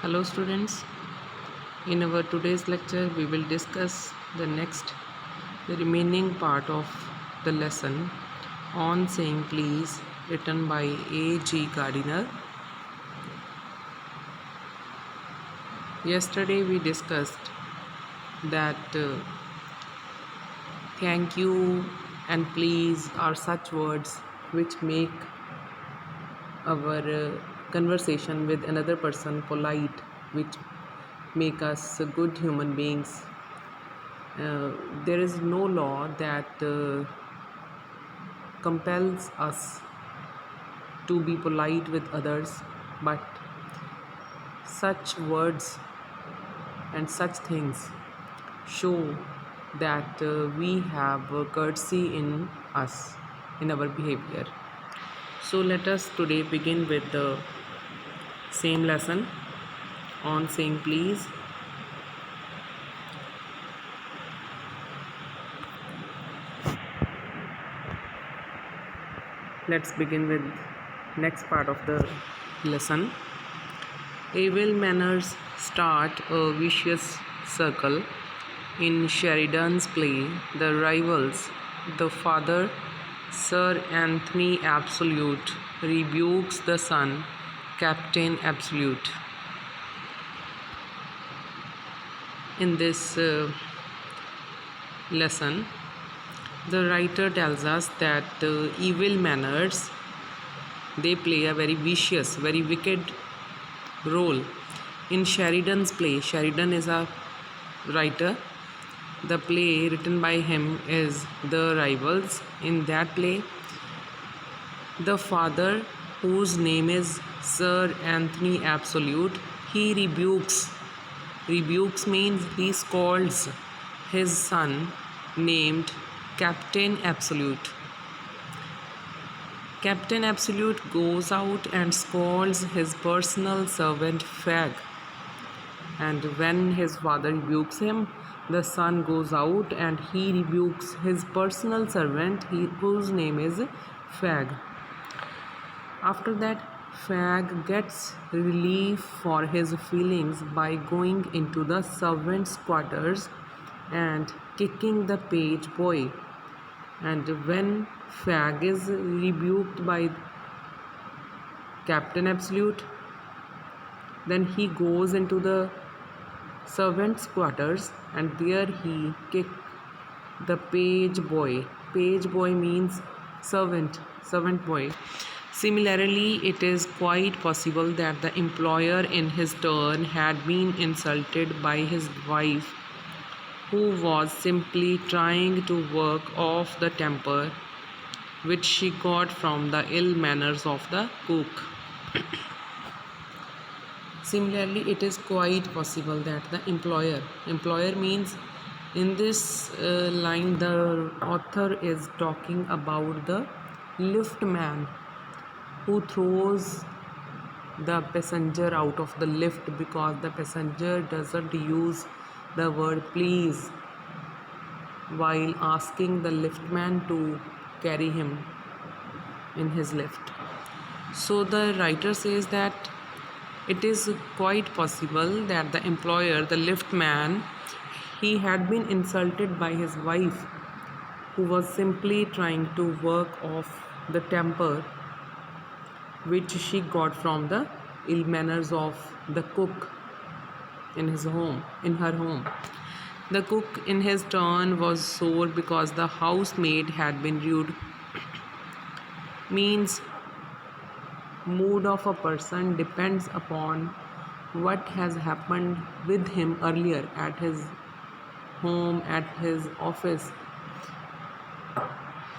Hello students, in our today's lecture we will discuss the remaining part of the lesson on saying please, written by A.G. Gardiner. Yesterday we discussed that thank you and please are such words which make our conversation with another person polite, which make us good human beings. There is no law that compels us to be polite with others, but such words and such things show that we have courtesy in us, in our behavior. So let us today begin with the same lesson on saying please. Let's begin with next part of the lesson. Evil manners start a vicious circle. In Sheridan's play, The Rivals, the father, Sir Anthony Absolute, rebukes the son, Captain Absolute. In this lesson, the writer tells us that evil manners, they play a very vicious, very wicked role in Sheridan's play. Sheridan is a writer. The play written by him is The Rivals. In that play, the father, whose name is Sir Anthony Absolute, he rebukes. Rebukes means he scolds his son named Captain Absolute. Captain Absolute goes out and scolds his personal servant Fag. And when his father rebukes him, the son goes out and he rebukes his personal servant, whose name is Fag. After that, Fag gets relief for his feelings by going into the servants' quarters and kicking the page boy. And when Fag is rebuked by Captain Absolute, then he goes into the servants' quarters and there he kicked the page boy. Page boy means servant boy. Similarly, it is quite possible that the employer in his turn had been insulted by his wife, who was simply trying to work off the temper which she got from the ill manners of the cook. Similarly, it is quite possible that the employer means in this line the author is talking about the liftman who throws the passenger out of the lift because the passenger doesn't use the word please while asking the liftman to carry him in his lift. So the writer says that it is quite possible that the employer, the liftman, he had been insulted by his wife, who was simply trying to work off the temper which she got from the ill manners of the cook in her home. The cook in his turn was sore because the housemaid had been rude. Means mood of a person depends upon what has happened with him earlier at his home, at his office.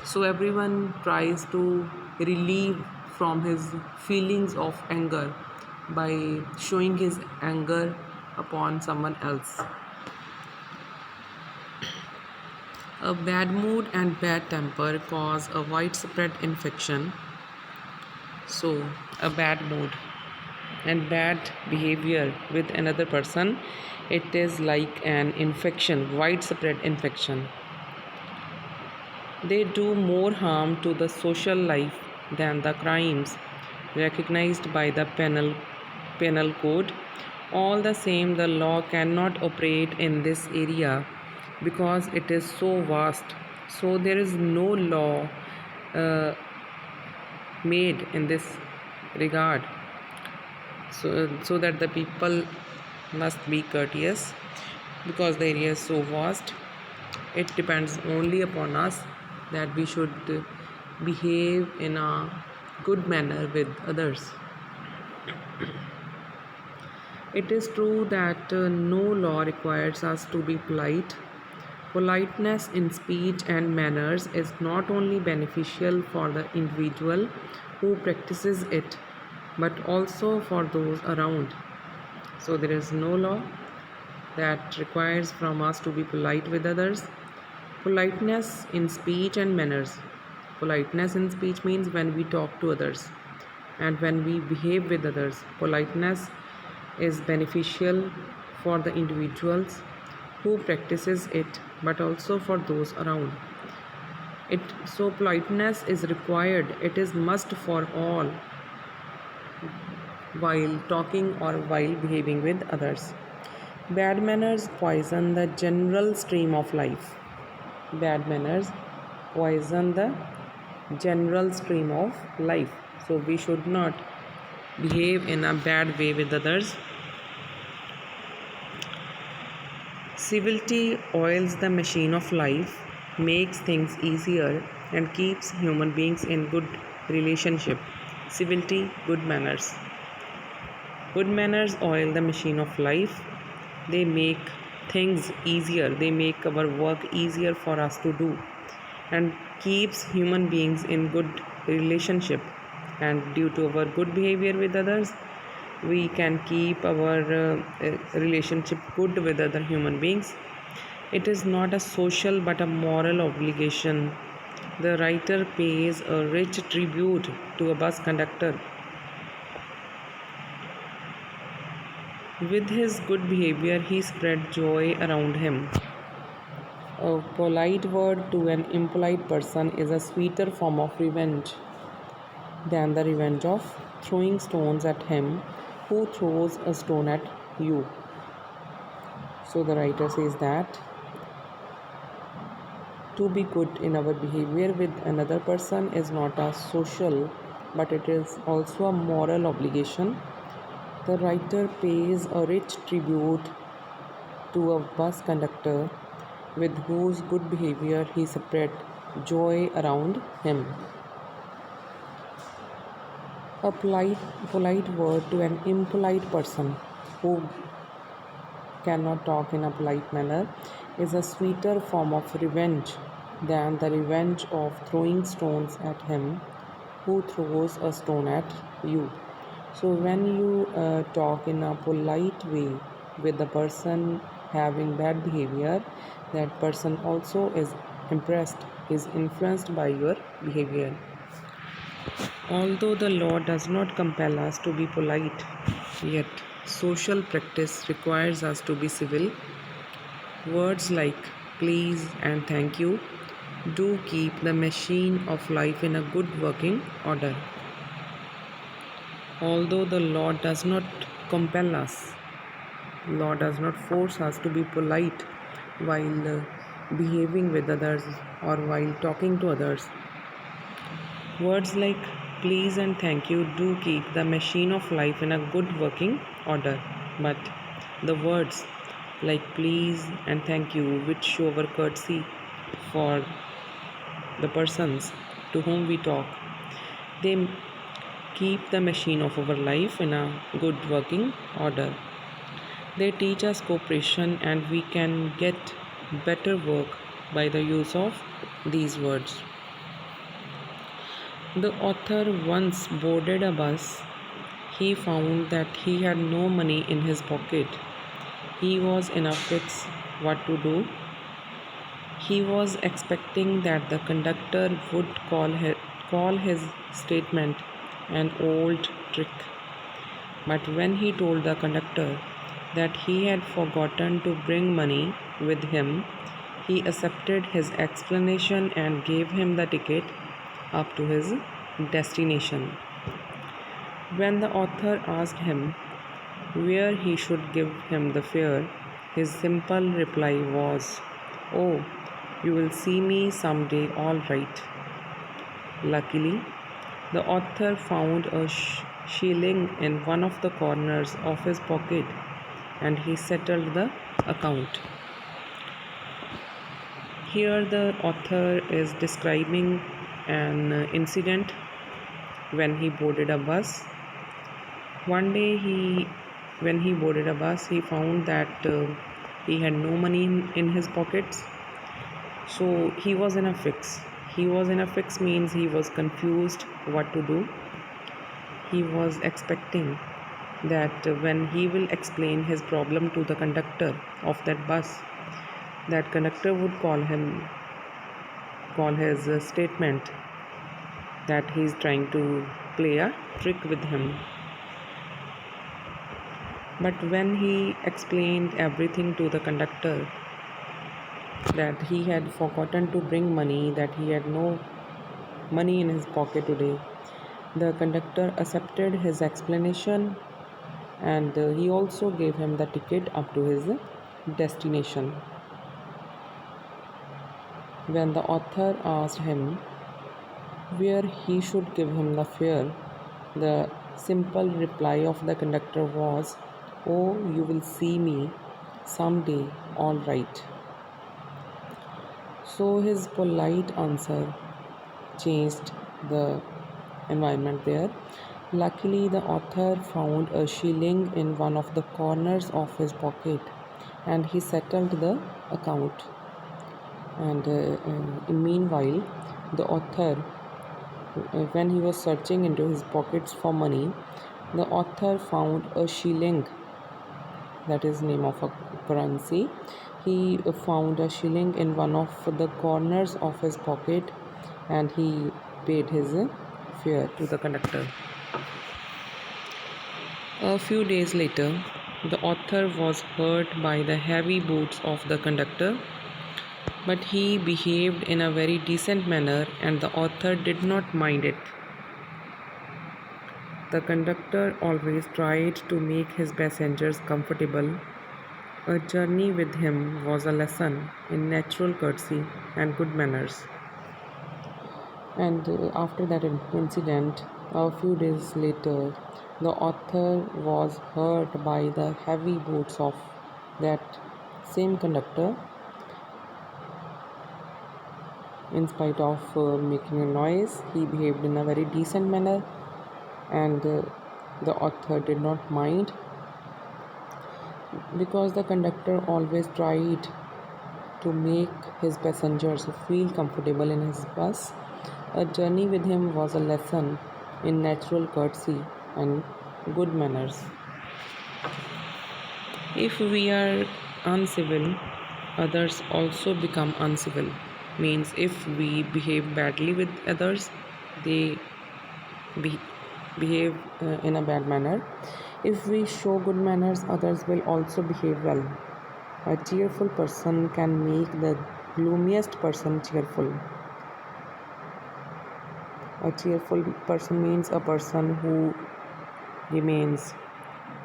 So everyone tries to relieve from his feelings of anger by showing his anger upon someone else. A bad mood and bad temper cause a widespread infection. So, a bad mood and bad behavior with another person, it is like an infection, widespread infection. They do more harm to the social life than the crimes recognized by the penal code All the same, the law cannot operate in this area because it is so vast. So there is no law uh, made in this regard. So that the people must be courteous because the area is so vast. It depends only upon us that we should behave in a good manner with others. It is true that no law requires us to be polite. Politeness in speech and manners is not only beneficial for the individual who practices it, but also for those around. So, there is no law that requires from us to be polite with others. Politeness in speech and manners. Politeness in speech means when we talk to others and when we behave with others. Politeness is beneficial for the individuals who practices it but also for those around. So politeness is required, it is must for all while talking or while behaving with others. Bad manners poison the general stream of life. Bad manners poison the general stream of life. So we should not behave in a bad way with others. Civility oils the machine of life, makes things easier, and keeps human beings in good relationship. Civility, good manners. Good manners oil the machine of life. They make things easier. They make our work easier for us to do and keeps human beings in good relationship. And due to our good behavior with others, we can keep our relationship good with other human beings. It is not a social but a moral obligation. The writer pays a rich tribute to a bus conductor. With his good behavior, he spread joy around him. A polite word to an impolite person is a sweeter form of revenge than the revenge of throwing stones at him who throws a stone at you. So the writer says that to be good in our behavior with another person is not a social but it is also a moral obligation. The writer pays a rich tribute to a bus conductor with whose good behavior he spread joy around him. A polite word to an impolite person who cannot talk in a polite manner is a sweeter form of revenge than the revenge of throwing stones at him who throws a stone at you. So, when you talk in a polite way with the person having bad behavior, that person also is impressed, is influenced by your behavior. Although the law does not compel us to be polite, yet social practice requires us to be civil. Words like please and thank you do keep the machine of life in a good working order. Although the law does not compel us, law does not force us to be polite while behaving with others or while talking to others. Words like please and thank you do keep the machine of life in a good working order, but the words like please and thank you, which show our courtesy for the persons to whom we talk, they keep the machine of our life in a good working order. They teach us cooperation and we can get better work by the use of these words. The author once boarded a bus. He found that he had no money in his pocket. He was in a fix what to do. He was expecting that the conductor would call his statement an old trick. But when he told the conductor that he had forgotten to bring money with him, he accepted his explanation and gave him the ticket up to his destination. When the author asked him where he should give him the fare, his simple reply was, "Oh, you will see me someday, all right." Luckily, the author found a shilling in one of the corners of his pocket and he settled the account. Here, the author is describing an incident when he boarded a bus. One day, when he boarded a bus, he found that he had no money in his pockets. So he was in a fix. He was in a fix means he was confused what to do. He was expecting that when he will explain his problem to the conductor of that bus, that conductor would call his statement that he is trying to play a trick with him. But when he explained everything to the conductor, that he had forgotten to bring money, that he had no money in his pocket today, the conductor accepted his explanation and he also gave him the ticket up to his destination. When the author asked him where he should give him the fare, the simple reply of the conductor was, "Oh, you will see me someday, all right." So his polite answer changed the environment there. Luckily, the author found a shilling in one of the corners of his pocket and he settled the account. And meanwhile, the author, when he was searching into his pockets for money, the author found a shilling, that is name of a currency. He found a shilling in one of the corners of his pocket and he paid his fare to the conductor. A few days later, the author was hurt by the heavy boots of the conductor, but he behaved in a very decent manner and the author did not mind it. The conductor always tried to make his passengers comfortable. A journey with him was a lesson in natural courtesy and good manners. And after that incident, a few days later, the author was hurt by the heavy boots of that same conductor. In spite of making a noise, he behaved in a very decent manner, and the author did not mind because the conductor always tried to make his passengers feel comfortable in his bus. A journey with him was a lesson in natural courtesy and good manners. If we are uncivil, others also become uncivil. Means if we behave badly with others, they be- behave in a bad manner. If we show good manners, others will also behave well. A cheerful person can make the gloomiest person cheerful. A cheerful person means a person who remains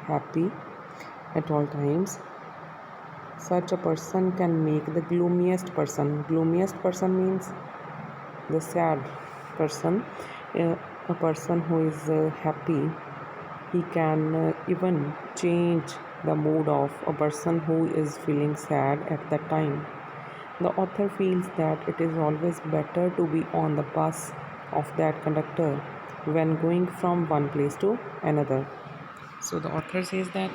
happy at all times. Such a person can make the gloomiest person. Gloomiest person means the sad person. A person who is happy, he can even change the mood of a person who is feeling sad at that time. The author feels that it is always better to be on the bus of that conductor when going from one place to another. So the author says that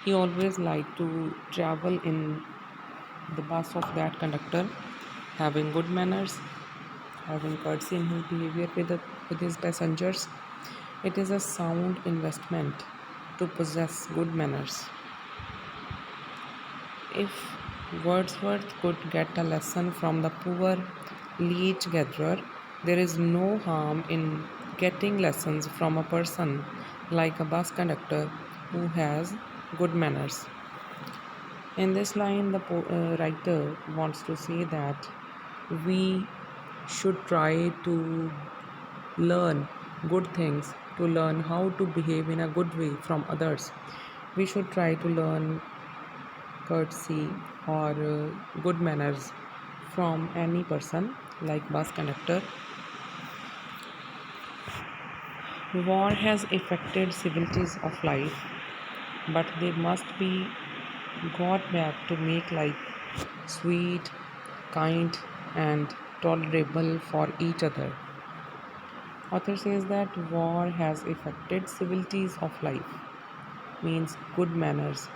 he always liked to travel in the bus of that conductor, having good manners, having courtesy in his behavior with his passengers. It is a sound investment to possess good manners. If Wordsworth could get a lesson from the poor leech gatherer, there is no harm in getting lessons from a person like a bus conductor who has good manners. In this line, the writer wants to say that we should try to learn good things to learn how to behave in a good way from others. We should try to learn courtesy or good manners from any person like bus conductor. War has affected civilities of life, but they must be got back to make life sweet, kind, and tolerable for each other. Author says that war has affected civilities of life, means good manners,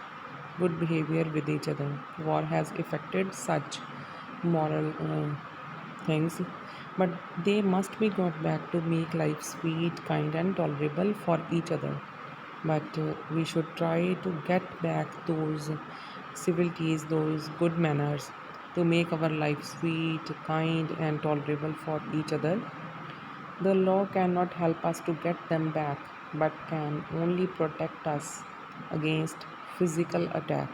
good behavior with each other. War has affected such moral things, but they must be got back to make life sweet, kind, and tolerable for each other. But we should try to get back those civilities, those good manners, to make our life sweet, kind, and tolerable for each other. The law cannot help us to get them back, but can only protect us against physical attack.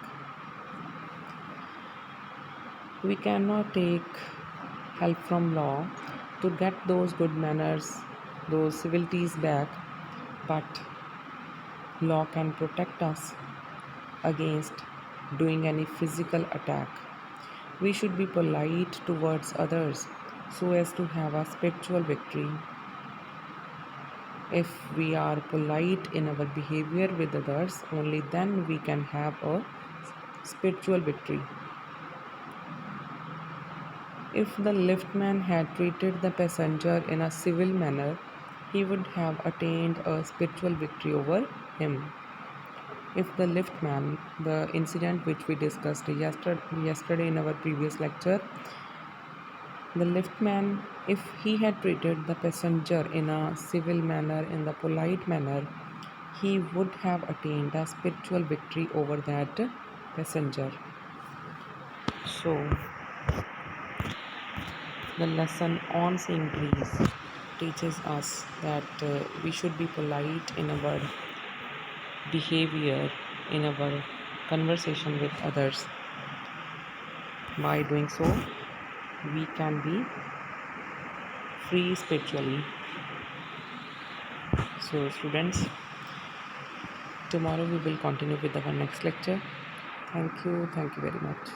We cannot take help from law to get those good manners, those civilities back, but law can protect us against doing any physical attack. We should be polite towards others so as to have a spiritual victory. If we are polite in our behavior with others, only then we can have a spiritual victory. If the liftman had treated the passenger in a civil manner, he would have attained a spiritual victory over him. If the liftman, the incident which we discussed yesterday in our previous lecture, the liftman, if he had treated the passenger in a civil manner, in the polite manner, he would have attained a spiritual victory over that passenger. So, the lesson on seeing trees teaches us that we should be polite in our behavior, in our conversation with others. By doing so, we can be free spiritually. So, students, tomorrow we will continue with our next lecture. Thank you very much.